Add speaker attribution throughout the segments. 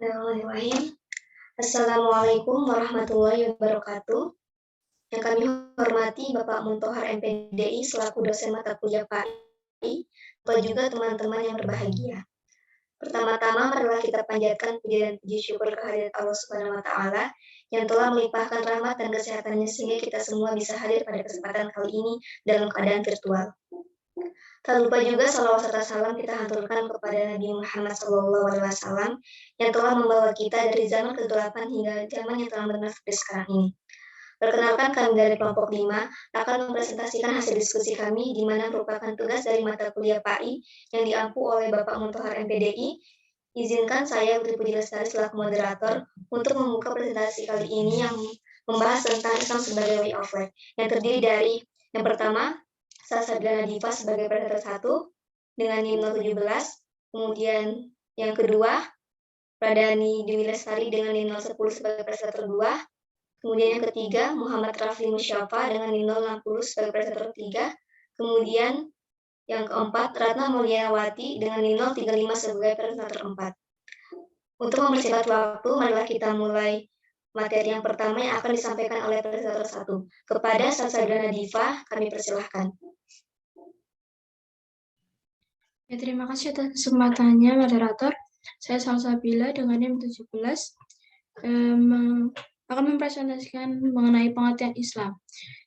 Speaker 1: Bismillahirrahmanirrahim. Assalamualaikum warahmatullahi wabarakatuh. Yang kami hormati Bapak Muntohar MPDI selaku dosen mata kuliah PAI, dan juga teman-teman yang berbahagia. Pertama-tama marilah kita panjatkan puji dan puji syukur kehadirat Allah Subhanahu wa taala yang telah melimpahkan rahmat dan kesehatannya sehingga kita semua bisa hadir pada kesempatan kali ini dalam keadaan virtual. Tak lupa juga salawat serta salam kita haturkan kepada Nabi Muhammad SAW yang telah membawa kita dari zaman kegelapan hingga zaman yang terang benar seperti sekarang ini. Perkenalkan kami dari kelompok 5 akan mempresentasikan hasil diskusi kami di mana merupakan tugas dari mata kuliah PAI yang diampu oleh Bapak Muntohar MPDI. Izinkan saya Putri Puji Lestari selaku moderator untuk membuka presentasi kali ini yang membahas tentang Islam sebagai way of life yang terdiri dari yang pertama Salsabila Diva sebagai presenter 1 dengan NIM 017, kemudian yang kedua Pradani Dewi Lestari dengan NIM 010 sebagai presenter 2, kemudian yang ketiga Muhammad Rafli Musyafa dengan NIM 060 sebagai presenter 3, kemudian yang keempat Ratna Mulyawati dengan NIM 035 sebagai presenter 4. Untuk mempersingkat waktu, marilah kita mulai materi yang pertama yang akan disampaikan oleh presenter 1. Kepada Salsabila Diva, kami persilahkan.
Speaker 2: Ya, terima kasih atas kesempatannya, moderator. Saya Salsabila dengan NIM 17 akan mempresentasikan mengenai pengertian Islam.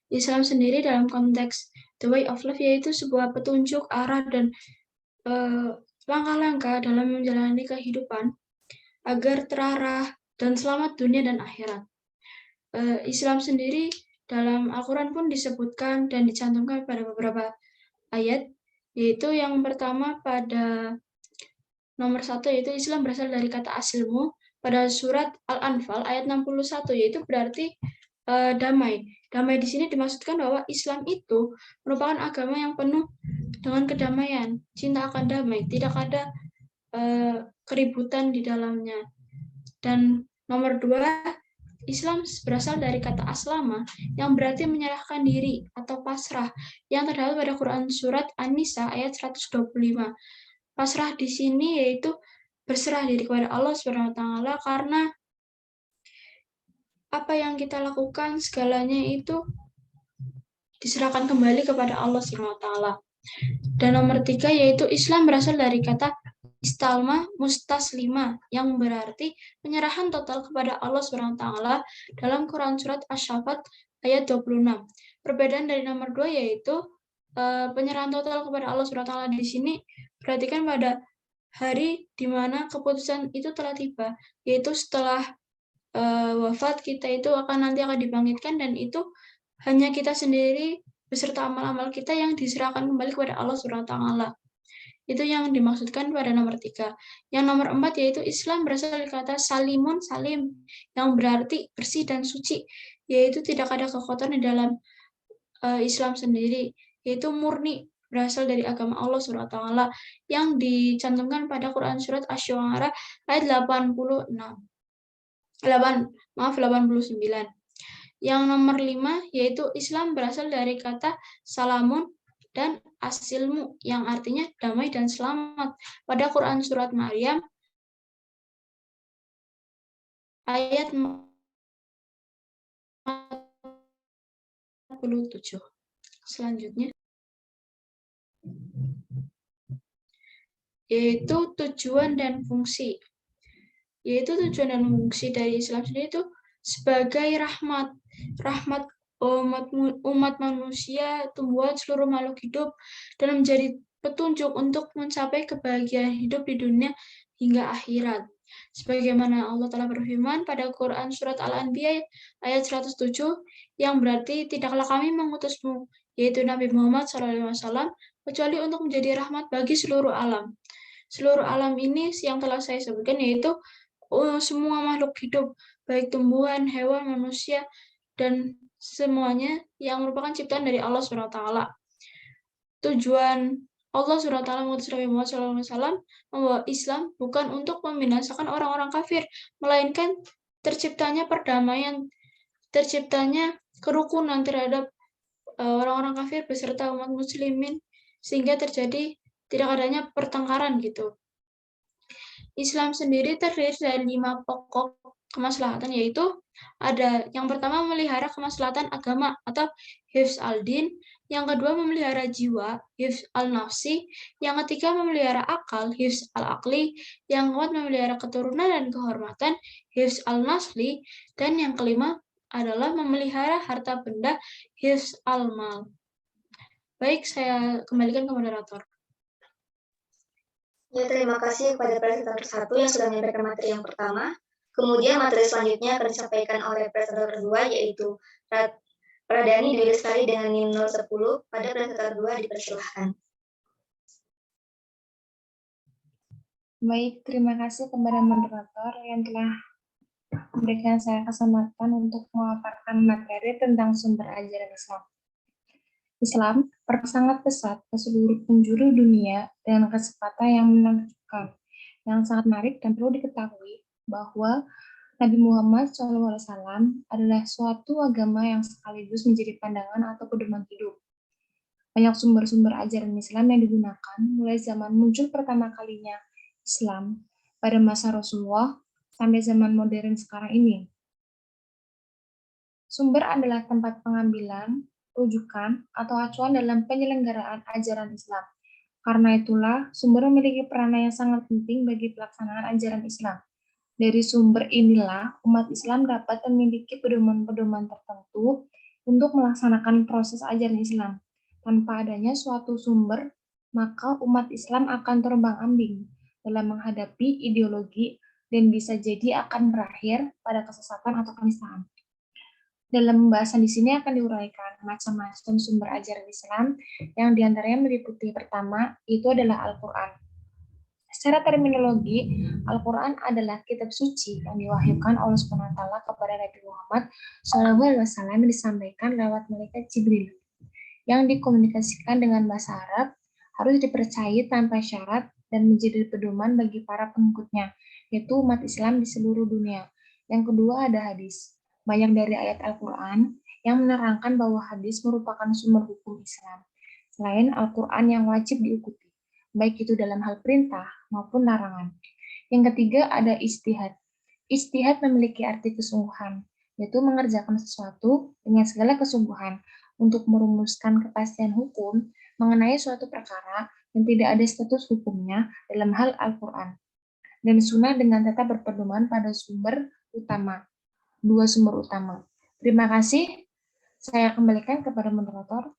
Speaker 2: Islam sendiri dalam konteks the way of life yaitu sebuah petunjuk arah dan langkah-langkah dalam menjalani kehidupan agar terarah dan selamat dunia dan akhirat. Islam sendiri dalam Al-Quran pun disebutkan dan dicantumkan pada beberapa ayat, yaitu yang pertama pada nomor 1 yaitu Islam berasal dari kata asilmu pada surat Al-Anfal ayat 61, yaitu berarti damai. Damai di sini dimaksudkan bahwa Islam itu merupakan agama yang penuh dengan kedamaian, cinta akan damai, tidak ada keributan di dalamnya. Dan nomor 2, Islam berasal dari kata aslama yang berarti menyerahkan diri atau pasrah yang terdapat pada Quran surat An-Nisa ayat 125. Pasrah di sini yaitu berserah diri kepada Allah Subhanahu wa taala karena apa yang kita lakukan segalanya itu diserahkan kembali kepada Allah Subhanahu wa taala. Dan nomor 3 yaitu Islam berasal dari kata istalma mustaslima yang berarti penyerahan total kepada Allah Subhanahu wa taala dalam Quran surat Asy-Syaffat ayat 26. Perbedaan dari nomor 2 yaitu penyerahan total kepada Allah Subhanahu wa taala di sini perhatikan pada hari di mana keputusan itu telah tiba, yaitu setelah wafat kita itu akan dibangkitkan dan itu hanya kita sendiri beserta amal-amal kita yang diserahkan kembali kepada Allah Subhanahu wa taala. Itu yang dimaksudkan pada nomor 3. Yang nomor 4 yaitu Islam berasal dari kata salimun salim yang berarti bersih dan suci, yaitu tidak ada kekotoran di dalam Islam sendiri, yaitu murni berasal dari agama Allah Subhanahu wa taala yang dicantumkan pada Quran surat Asy-Syu'ara ayat 89. Yang nomor 5 yaitu Islam berasal dari kata salamun dan asilmu yang artinya damai dan selamat pada Quran surat Maryam ayat 47. Selanjutnya yaitu tujuan dan fungsi. Yaitu tujuan dan fungsi dari Islam sendiri itu sebagai rahmat umat manusia, tumbuhan seluruh makhluk hidup dan menjadi petunjuk untuk mencapai kebahagiaan hidup di dunia hingga akhirat. Sebagaimana Allah telah berfirman pada Quran surat Al-Anbiya ayat 107 yang berarti tidaklah kami mengutusmu yaitu Nabi Muhammad SAW kecuali untuk menjadi rahmat bagi seluruh alam. Seluruh alam ini yang telah saya sebutkan yaitu semua makhluk hidup, baik tumbuhan, hewan, manusia, dan semuanya yang merupakan ciptaan dari Allah SWT. Tujuan Allah SWT mengutus Nabi Muhammad SAW membawa Islam bukan untuk membinasakan orang-orang kafir, melainkan terciptanya perdamaian, terciptanya kerukunan terhadap orang-orang kafir beserta umat muslimin, sehingga terjadi tidak adanya pertengkaran gitu. Islam sendiri terdiri dari 5 pokok kemaslahatan, yaitu ada yang pertama memelihara kemaslahatan agama atau hifz al-din, yang kedua memelihara jiwa, hifz al-nafsi, yang ketiga memelihara akal, hifz al-aqli, yang keempat memelihara keturunan dan kehormatan, hifz al-nasli, dan yang kelima adalah memelihara harta benda, hifz al-mal. Baik, saya kembalikan ke moderator.
Speaker 1: Ya, terima kasih kepada presentator 1 yang sudah menyampaikan materi yang pertama. Kemudian materi selanjutnya akan disampaikan oleh presentator 2, yaitu Pradani Dwi Lestari dengan NIM 010. Pada presentator 2 dipersilahkan.
Speaker 3: Baik, terima kasih kepada moderator yang telah memberikan saya kesempatan untuk memaparkan materi tentang sumber ajaran Islam. Islam sangat pesat ke seluruh penjuru dunia dengan kecepatan yang menakjubkan. Yang sangat menarik dan perlu diketahui bahwa Nabi Muhammad SAW adalah suatu agama yang sekaligus menjadi pandangan atau pedoman hidup. Banyak sumber-sumber ajaran Islam yang digunakan mulai zaman muncul pertama kalinya Islam pada masa Rasulullah sampai zaman modern sekarang ini. Sumber adalah tempat pengambilan, rujukan, atau acuan dalam penyelenggaraan ajaran Islam. Karena itulah, sumber memiliki peranan yang sangat penting bagi pelaksanaan ajaran Islam. Dari sumber inilah, umat Islam dapat memiliki pedoman-pedoman tertentu untuk melaksanakan proses ajaran Islam. Tanpa adanya suatu sumber, maka umat Islam akan terombang-ambing dalam menghadapi ideologi dan bisa jadi akan berakhir pada kesesatan atau penistaan. Dalam pembahasan di sini akan diuraikan macam-macam sumber ajaran Islam yang diantaranya meliputi pertama, itu adalah Al-Quran. Secara terminologi, Al-Quran adalah kitab suci yang diwahyukan oleh SWT kepada Nabi Muhammad SAW yang disampaikan lewat malaikat Jibril, yang dikomunikasikan dengan bahasa Arab, harus dipercayai tanpa syarat dan menjadi pedoman bagi para pengikutnya, yaitu umat Islam di seluruh dunia. Yang kedua ada hadis. Banyak dari ayat Al-Quran yang menerangkan bahwa hadis merupakan sumber hukum Islam, selain Al-Quran yang wajib diikuti, baik itu dalam hal perintah maupun larangan. Yang ketiga ada ijtihad. Ijtihad memiliki arti kesungguhan, yaitu mengerjakan sesuatu dengan segala kesungguhan untuk merumuskan kepastian hukum mengenai suatu perkara yang tidak ada status hukumnya dalam hal Al-Quran. Dan sunnah dengan tetap berpedoman pada dua sumber utama. Terima kasih. Saya kembalikan kepada moderator.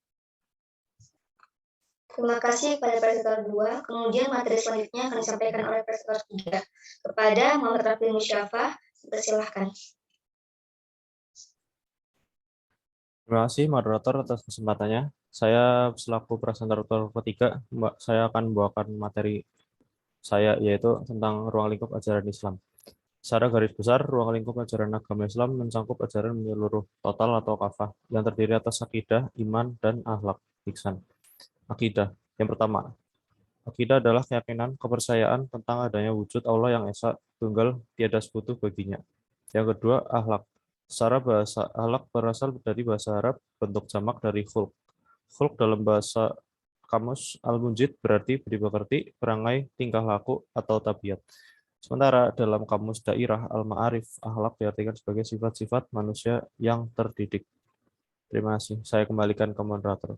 Speaker 1: Terima kasih kepada presentator 2. Kemudian materi selanjutnya akan disampaikan oleh presentator 3. Kepada Muhammad Rafi Musyafah, dipersilahkan.
Speaker 4: Terima kasih moderator atas kesempatannya. Saya selaku presentator ketiga, saya akan membawakan materi saya yaitu tentang ruang lingkup ajaran Islam. Secara garis besar, ruang lingkup ajaran agama Islam mencakup ajaran menyeluruh total atau kafah yang terdiri atas akidah, iman, dan akhlak ihsan. Akidah. Yang pertama, akidah adalah keyakinan, kepercayaan tentang adanya wujud Allah yang esa, tunggal, tiada sekutu baginya. Yang kedua, akhlak. Secara bahasa, akhlak berasal dari bahasa Arab, bentuk jamak dari khulq. Khulq dalam bahasa Kamus Al-Munjid berarti budi pekerti, perangai, tingkah laku, atau tabiat. Sementara dalam Kamus Dairah Al-Ma'arif, akhlak diartikan sebagai sifat-sifat manusia yang terdidik. Terima kasih. Saya kembalikan ke moderator.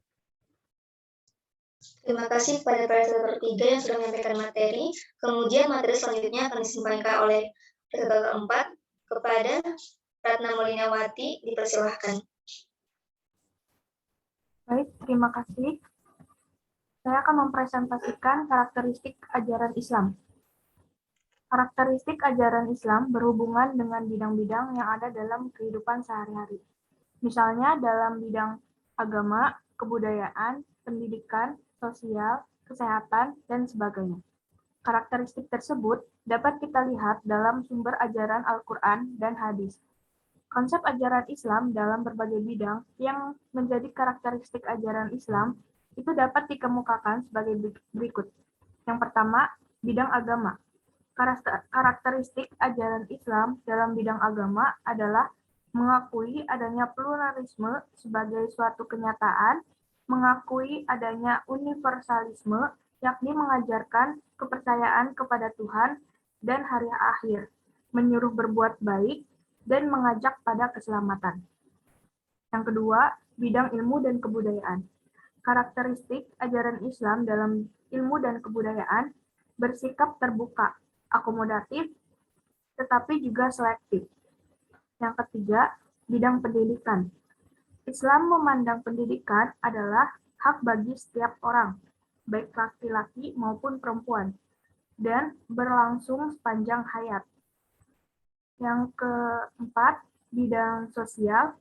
Speaker 1: Terima kasih kepada presentator 3 yang sudah menyampaikan materi. Kemudian materi selanjutnya akan disampaikan oleh presentator 4 kepada Ratna Mulinawati, dipersilahkan.
Speaker 5: Baik, terima kasih. Saya akan mempresentasikan karakteristik ajaran Islam. Karakteristik ajaran Islam berhubungan dengan bidang-bidang yang ada dalam kehidupan sehari-hari. Misalnya dalam bidang agama, kebudayaan, pendidikan, sosial, kesehatan, dan sebagainya. Karakteristik tersebut dapat kita lihat dalam sumber ajaran Al-Quran dan hadis. Konsep ajaran Islam dalam berbagai bidang yang menjadi karakteristik ajaran Islam itu dapat dikemukakan sebagai berikut. Yang pertama, bidang agama. Karakteristik ajaran Islam dalam bidang agama adalah mengakui adanya pluralisme sebagai suatu kenyataan, mengakui adanya universalisme, yakni mengajarkan kepercayaan kepada Tuhan, dan hari akhir, menyuruh berbuat baik, dan mengajak pada keselamatan. Yang kedua, bidang ilmu dan kebudayaan. Karakteristik ajaran Islam dalam ilmu dan kebudayaan bersikap terbuka, akomodatif, tetapi juga selektif. Yang ketiga, bidang pendidikan. Islam memandang pendidikan adalah hak bagi setiap orang, baik laki-laki maupun perempuan, dan berlangsung sepanjang hayat. Yang keempat, bidang sosial.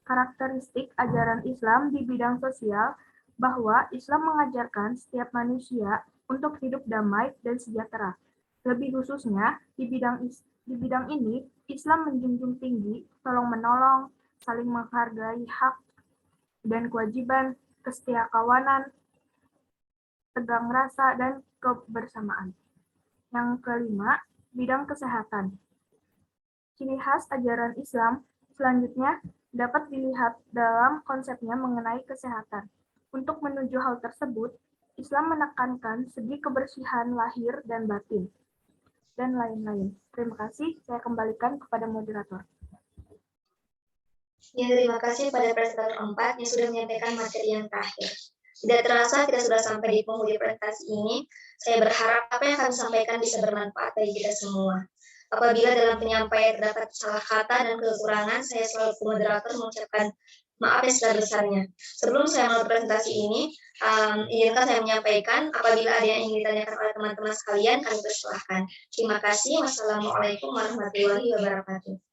Speaker 5: Karakteristik ajaran Islam di bidang sosial bahwa Islam mengajarkan setiap manusia untuk hidup damai dan sejahtera. Lebih khususnya, di bidang ini, Islam menjunjung tinggi tolong-menolong, saling menghargai hak dan kewajiban, kesetiakawanan, tegang rasa, dan kebersamaan. Yang kelima, bidang kesehatan. Ciri khas ajaran Islam selanjutnya dapat dilihat dalam konsepnya mengenai kesehatan. Untuk menuju hal tersebut, Islam menekankan segi kebersihan lahir dan batin, dan lain-lain. Terima kasih, saya kembalikan kepada moderator.
Speaker 1: Ya, terima kasih pada presentator 4 yang sudah menyampaikan materi yang terakhir. Tidak terasa kita sudah sampai di penghujung presentasi ini. Saya berharap apa yang kami sampaikan bisa bermanfaat bagi kita semua. Apabila dalam penyampaian terdapat salah kata dan kekurangan, saya selaku moderator mengucapkan maaf yang sebesar-besarnya. Sebelum saya menutup presentasi ini, izinkan saya menyampaikan apabila ada yang ingin ditanyakan oleh teman-teman sekalian, kami persilahkan. Terima kasih. Wassalamualaikum warahmatullahi wabarakatuh.